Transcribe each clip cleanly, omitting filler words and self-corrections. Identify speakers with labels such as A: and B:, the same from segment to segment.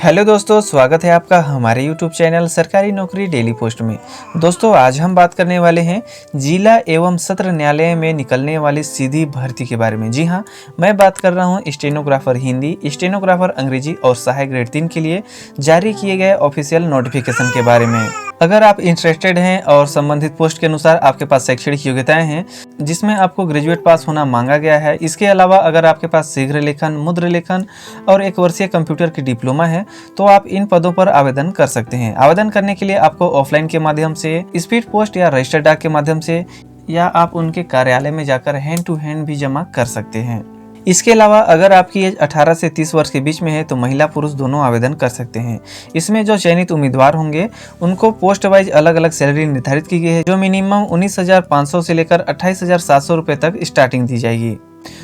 A: Hello दोस्तों, स्वागत है आपका हमारे यूट्यूब चैनल सरकारी नौकरी डेली पोस्ट में। दोस्तों, आज हम बात करने वाले हैं जिला एवं सत्र न्यायालय में निकलने वाली सीधी भर्ती के बारे में। जी हाँ, मैं बात कर रहा हूँ स्टेनोग्राफर हिंदी, स्टेनोग्राफर अंग्रेजी और सहायक ग्रेड 3 के लिए जारी किए गए ऑफिशियल नोटिफिकेशन के बारे में। अगर आप इंटरेस्टेड हैं और संबंधित पोस्ट के अनुसार आपके पास शैक्षणिक योग्यताएं हैं जिसमें आपको ग्रेजुएट पास होना मांगा गया है, इसके अलावा अगर आपके पास शीघ्र लेखन, मुद्र लेखन और 1 वर्षीय कंप्यूटर की डिप्लोमा है तो आप इन पदों पर आवेदन कर सकते हैं। आवेदन करने के लिए आपको ऑफलाइन के माध्यम से, स्पीड पोस्ट या रजिस्टर्ड डाक के माध्यम से, या आप उनके कार्यालय में जाकर हैंड टू हैंड भी जमा कर सकते हैं। इसके अलावा अगर आपकी एज 18 से 30 वर्ष के बीच में है तो महिला पुरुष दोनों आवेदन कर सकते हैं। इसमें जो चयनित उम्मीदवार होंगे उनको पोस्ट वाइज अलग अलग सैलरी निर्धारित की गई है, जो मिनिमम 19,500 से लेकर 28,700 रुपये तक स्टार्टिंग दी जाएगी।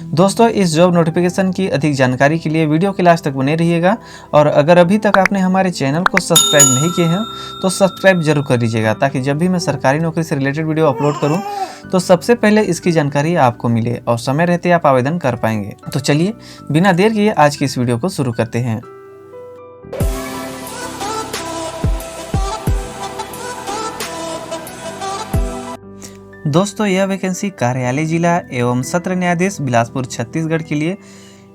A: दोस्तों, इस जॉब नोटिफिकेशन की अधिक जानकारी के लिए वीडियो के लास्ट तक बने रहिएगा और अगर अभी तक आपने हमारे चैनल को सब्सक्राइब नहीं किए हैं तो सब्सक्राइब जरूर कर लीजिएगा, ताकि जब भी मैं सरकारी नौकरी से रिलेटेड वीडियो अपलोड करूं तो सबसे पहले इसकी जानकारी आपको मिले और समय रहते आप आवेदन कर पाएंगे। तो चलिए बिना देर किए आज की इस वीडियो को शुरू करते हैं। दोस्तों, यह वैकेंसी कार्यालय जिला एवं सत्र न्यायाधीश बिलासपुर छत्तीसगढ़ के लिए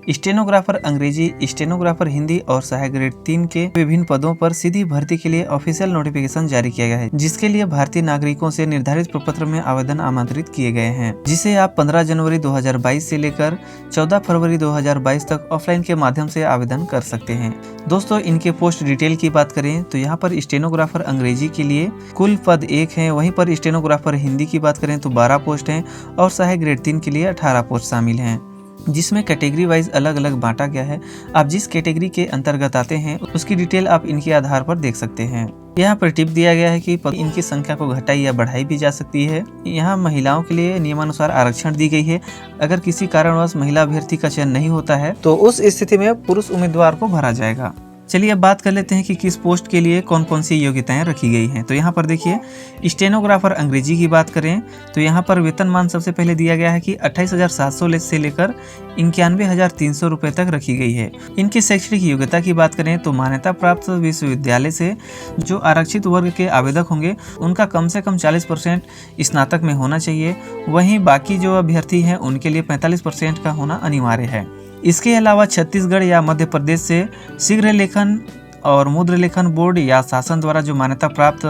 A: स्टेनोग्राफर अंग्रेजी, स्टेनोग्राफर हिंदी और सहायक ग्रेड 3 के विभिन्न पदों पर सीधी भर्ती के लिए ऑफिशियल नोटिफिकेशन जारी किया गया है, जिसके लिए भारतीय नागरिकों से निर्धारित प्रपत्र में आवेदन आमंत्रित किए गए हैं, जिसे आप 15 जनवरी 2022 से लेकर 14 फरवरी 2022 तक ऑफलाइन के माध्यम से आवेदन कर सकते हैं। दोस्तों, इनके पोस्ट डिटेल की बात करें तो यहाँ पर स्टेनोग्राफर अंग्रेजी के लिए कुल पद 1 है, वहीं पर स्टेनोग्राफर हिंदी की बात करें तो 12 पोस्ट हैं और सहायक ग्रेड 3 के लिए 18 पोस्ट शामिल हैं, जिसमें कैटेगरी वाइज अलग अलग बांटा गया है। आप जिस कैटेगरी के अंतर्गत आते हैं उसकी डिटेल आप इनके आधार पर देख सकते हैं। यहाँ पर टिप दिया गया है कि इनकी संख्या को घटाई या बढ़ाई भी जा सकती है। यहाँ महिलाओं के लिए नियमानुसार आरक्षण दी गई है। अगर किसी कारणवश महिला अभ्यर्थी का चयन नहीं होता है तो उस स्थिति में पुरुष उम्मीदवार को भरा जाएगा। चलिए अब बात कर लेते हैं कि किस पोस्ट के लिए कौन कौन सी योग्यताएं रखी गई हैं। तो यहाँ पर देखिए, स्टेनोग्राफर अंग्रेजी की बात करें तो यहाँ पर वेतनमान सबसे पहले दिया गया है कि 28,700 से लेकर 91,300 रुपये तक रखी गई है। इनकी शैक्षणिक योग्यता की बात करें तो मान्यता प्राप्त विश्वविद्यालय से जो आरक्षित वर्ग के आवेदक होंगे उनका कम से कम 40% स्नातक में होना चाहिए। वहीं बाकी जो अभ्यर्थी हैं उनके लिए 45% का होना अनिवार्य है। इसके अलावा छत्तीसगढ़ या मध्य प्रदेश से शीघ्र लेखन और मुद्र लेखन बोर्ड या शासन द्वारा जो मान्यता प्राप्त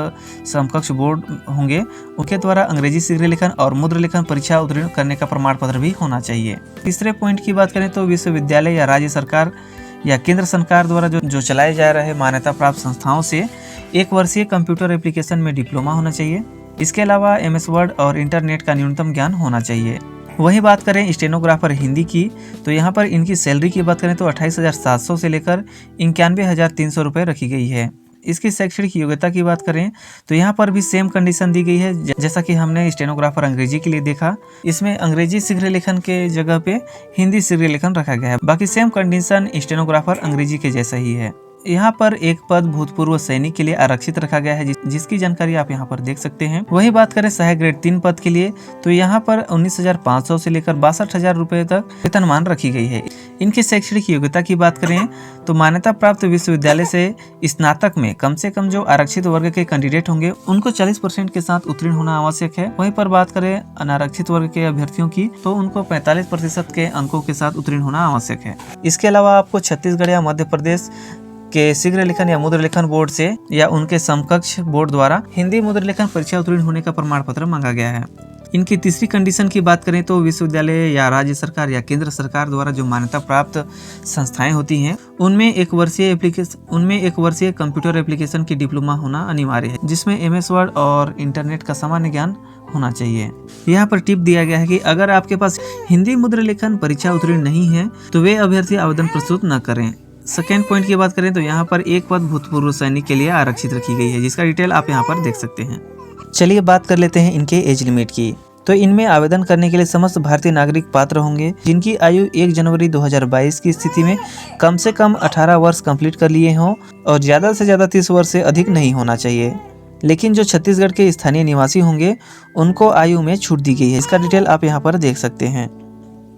A: समकक्ष बोर्ड होंगे उनके द्वारा अंग्रेजी शीघ्र लेखन और मुद्र लेखन परीक्षा उत्तीर्ण करने का प्रमाण पत्र भी होना चाहिए। तीसरे पॉइंट की बात करें तो विश्वविद्यालय या राज्य सरकार या केंद्र सरकार द्वारा जो चलाए जा रहे मान्यता प्राप्त संस्थाओं से 1 वर्षीय कंप्यूटर एप्लीकेशन में डिप्लोमा होना चाहिए। इसके अलावा MS वर्ड और इंटरनेट का न्यूनतम ज्ञान होना चाहिए। वही बात करें स्टेनोग्राफर हिंदी की तो यहाँ पर इनकी सैलरी की बात करें तो 28,700 से लेकर 91,300 रुपये रखी गई है। इसकी शैक्षणिक योग्यता की बात करें तो यहाँ पर भी सेम कंडीशन दी गई है जैसा कि हमने स्टेनोग्राफर अंग्रेजी के लिए देखा। इसमें अंग्रेजी शीघ्र लेखन के जगह पे हिंदी शीघ्र लेखन रखा गया है। बाकी सेम कंडीशन स्टेनोग्राफर अंग्रेजी के जैसा ही है। यहाँ पर एक पद भूतपूर्व सैनिक के लिए आरक्षित रखा गया है, जिसकी जानकारी आप यहाँ पर देख सकते हैं। वही बात करें सहायक ग्रेड 3 पद के लिए तो यहाँ पर 19,500 से लेकर 62,000 रुपए तक वेतनमान रखी गई है। इनकी शैक्षणिक योग्यता की बात करें तो मान्यता प्राप्त विश्वविद्यालय से स्नातक में कम से कम जो आरक्षित वर्ग के कैंडिडेट होंगे उनको 40% के साथ उत्तीर्ण होना आवश्यक है। वहीं पर बात करें अनारक्षित वर्ग के अभ्यर्थियों की तो उनको 45% के अंकों के साथ उत्तीर्ण होना आवश्यक है। इसके अलावा आपको छत्तीसगढ़ या मध्य प्रदेश के शीघ्र लेखन या मुद्र लेखन बोर्ड से या उनके समकक्ष बोर्ड द्वारा हिंदी मुद्र लेखन परीक्षा उत्तीर्ण होने का प्रमाण पत्र मांगा गया है। इनकी तीसरी कंडीशन की बात करें तो विश्वविद्यालय या राज्य सरकार या केंद्र सरकार द्वारा जो मान्यता प्राप्त संस्थाएं होती हैं उनमें 1 वर्षीय कंप्यूटर एप्लीकेशन की डिप्लोमा होना अनिवार्य है, जिसमें MS वर्ड और इंटरनेट का सामान्य ज्ञान होना चाहिए। यहाँ पर टिप दिया गया है कि अगर आपके पास हिंदी मुद्र लेखन परीक्षा उत्तीर्ण नहीं है तो वे अभ्यर्थी आवेदन प्रस्तुत न करें। सेकेंड पॉइंट की बात करें तो यहाँ पर एक पद भूतपूर्व सैनिक के लिए आरक्षित रखी गई है, जिसका डिटेल आप यहाँ पर देख सकते हैं। चलिए बात कर लेते हैं इनके एज लिमिट की। तो इनमें आवेदन करने के लिए समस्त भारतीय नागरिक पात्र होंगे जिनकी आयु 1 जनवरी 2022 की स्थिति में कम से कम 18 वर्ष कंप्लीट कर लिए हों और ज़्यादा से ज़्यादा 30 वर्ष से अधिक नहीं होना चाहिए। लेकिन जो छत्तीसगढ़ के स्थानीय निवासी होंगे उनको आयु में छूट दी गई है। इसका डिटेल आप यहाँ पर देख सकते हैं।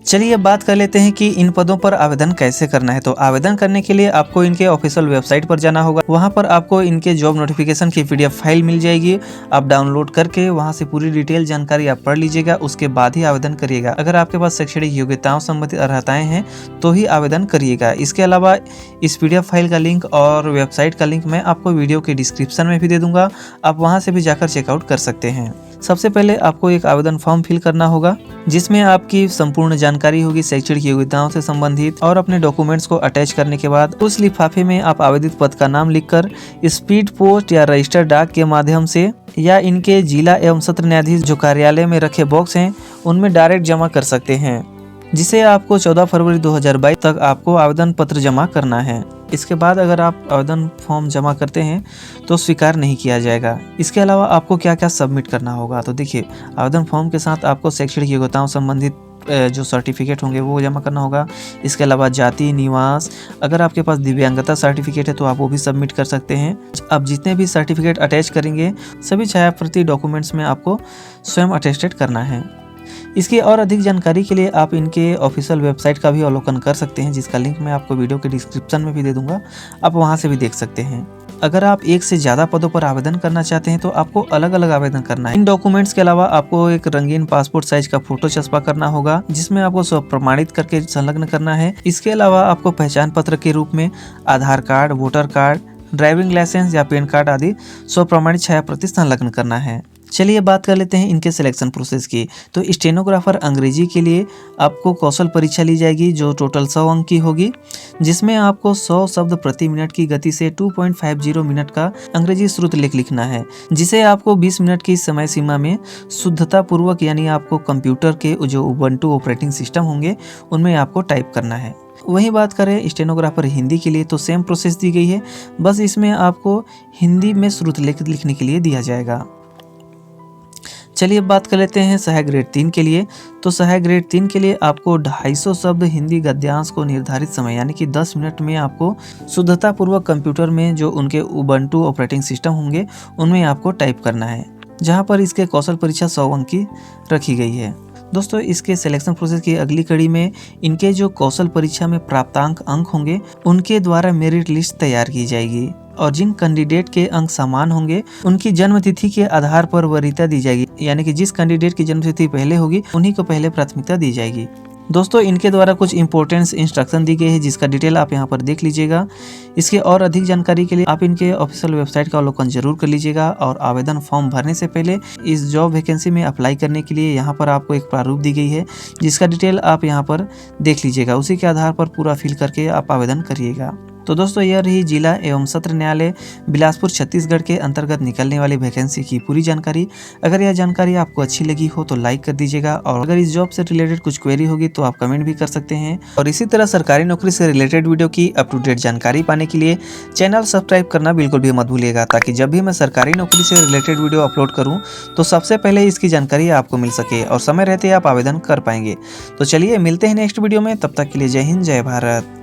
A: चलिए अब बात कर लेते हैं कि इन पदों पर आवेदन कैसे करना है। तो आवेदन करने के लिए आपको इनके ऑफिशियल वेबसाइट पर जाना होगा। वहां पर आपको इनके जॉब नोटिफिकेशन की PDF फाइल मिल जाएगी। आप डाउनलोड करके वहां से पूरी डिटेल जानकारी आप पढ़ लीजिएगा, उसके बाद ही आवेदन करिएगा। अगर आपके पास शैक्षणिक योग्यताओं संबंधित अर्हताएं हैं तो ही आवेदन करिएगा। इसके अलावा इस PDF फाइल का लिंक और वेबसाइट का लिंक मैं आपको वीडियो के डिस्क्रिप्शन में भी दे दूंगा, आप वहां से भी जाकर चेकआउट कर सकते हैं। सबसे पहले आपको एक आवेदन फॉर्म फिल करना होगा, जिसमें आपकी संपूर्ण जानकारी होगी शैक्षणिक योग्यताओं से संबंधित, और अपने डॉक्यूमेंट्स को अटैच करने के बाद उस लिफाफे में आप आवेदित पद का नाम लिखकर स्पीड पोस्ट या रजिस्टर डाक के माध्यम से या इनके जिला एवं सत्र न्यायाधीश जो कार्यालय में रखे बॉक्स हैं उनमें डायरेक्ट जमा कर सकते हैं, जिसे आपको 14 फरवरी 2022 तक आपको आवेदन पत्र जमा करना है। इसके बाद अगर आप आवेदन फॉर्म जमा करते हैं तो स्वीकार नहीं किया जाएगा। इसके अलावा आपको क्या क्या सबमिट करना होगा, तो देखिए आवेदन फॉर्म के साथ आपको शैक्षणिक योग्यताओं संबंधित जो सर्टिफिकेट होंगे वो जमा करना होगा। इसके अलावा जाति, निवास, अगर आपके पास दिव्यांगता सर्टिफिकेट है तो आप वो भी सबमिट कर सकते हैं। आप जितने भी सर्टिफिकेट अटैच करेंगे सभी छायाप्रति डॉक्यूमेंट्स में आपको स्वयं अटेस्टेड करना है। इसकी और अधिक जानकारी के लिए आप इनके ऑफिशियल वेबसाइट का भी अवलोकन कर सकते हैं, जिसका लिंक मैं आपको वीडियो के डिस्क्रिप्शन में भी दे दूंगा, आप वहां से भी देख सकते हैं। अगर आप एक से ज़्यादा पदों पर आवेदन करना चाहते हैं तो आपको अलग अलग आवेदन करना है। इन डॉक्यूमेंट्स के अलावा आपको एक रंगीन पासपोर्ट साइज का फोटो चस्पा करना होगा, जिसमें आपको स्व प्रमाणित करके संलग्न करना है। इसके अलावा आपको पहचान पत्र के रूप में Aadhaar card, voter card, driving licence या पैन कार्ड आदि स्व प्रमाणित छायाप्रति संलग्न करना है। चलिए बात कर लेते हैं इनके सिलेक्शन प्रोसेस की। तो स्टेनोग्राफर अंग्रेजी के लिए आपको कौशल परीक्षा ली जाएगी जो टोटल 100 अंक की होगी, जिसमें आपको 100 शब्द प्रति मिनट की गति से 2.50 मिनट का अंग्रेजी श्रुत लेख लिखना है, जिसे आपको 20 मिनट की समय सीमा में शुद्धता पूर्वक, यानी आपको कंप्यूटर के जो उबंटू ऑपरेटिंग सिस्टम होंगे उनमें आपको टाइप करना है। वहीं बात करें स्टेनोग्राफर हिंदी के लिए तो सेम प्रोसेस दी गई है, बस इसमें आपको हिंदी में श्रुत लेख लिखने के लिए दिया जाएगा। चलिए अब बात कर लेते हैं सहायक ग्रेड 3 के लिए। तो सहायक ग्रेड 3 के लिए आपको 250 शब्द हिंदी गद्यांश को निर्धारित समय यानी कि 10 मिनट में आपको शुद्धता पूर्वक कंप्यूटर में जो उनके उबंटू ऑपरेटिंग सिस्टम होंगे उनमें आपको टाइप करना है, जहां पर इसके कौशल परीक्षा 100 अंक की रखी गई है। दोस्तों इसके सिलेक्शन प्रोसेस की अगली कड़ी में इनके जो कौशल परीक्षा में प्राप्तांक अंक होंगे उनके द्वारा मेरिट लिस्ट तैयार की जाएगी, और जिन कैंडिडेट के अंक समान होंगे उनकी जन्म तिथि के आधार पर वरीयता दी जाएगी, यानी कि जिस कैंडिडेट की जन्म तिथि पहले होगी उन्हीं को पहले प्राथमिकता दी जाएगी। दोस्तों इनके द्वारा कुछ इंपॉर्टेंट इंस्ट्रक्शन दी गई है, जिसका डिटेल आप यहाँ पर देख लीजिएगा। इसके और अधिक जानकारी के लिए आप इनके ऑफिशियल वेबसाइट का अवलोकन जरूर कर लीजिएगा, और आवेदन फॉर्म भरने से पहले इस जॉब वैकेंसी में अप्लाई करने के लिए यहाँ पर आपको एक प्रारूप दी गई है, जिसका डिटेल आप यहाँ पर देख लीजिएगा। उसी के आधार पर पूरा फिल करके आप आवेदन करिएगा। तो दोस्तों यह रही जिला एवं सत्र न्यायालय बिलासपुर छत्तीसगढ़ के अंतर्गत निकलने वाली वैकेंसी की पूरी जानकारी। अगर यह जानकारी आपको अच्छी लगी हो तो लाइक कर दीजिएगा, और अगर इस जॉब से रिलेटेड कुछ क्वेरी होगी तो आप कमेंट भी कर सकते हैं। और इसी तरह सरकारी नौकरी से रिलेटेड वीडियो की अप टू डेट जानकारी पाने के लिए चैनल सब्सक्राइब करना बिल्कुल भी मत भूलिएगा, ताकि जब भी मैं सरकारी नौकरी से रिलेटेड वीडियो अपलोड करूँ तो सबसे पहले इसकी जानकारी आपको मिल सके और समय रहते आप आवेदन कर पाएंगे। तो चलिए मिलते हैं नेक्स्ट वीडियो में, तब तक के लिए जय हिंद, जय भारत।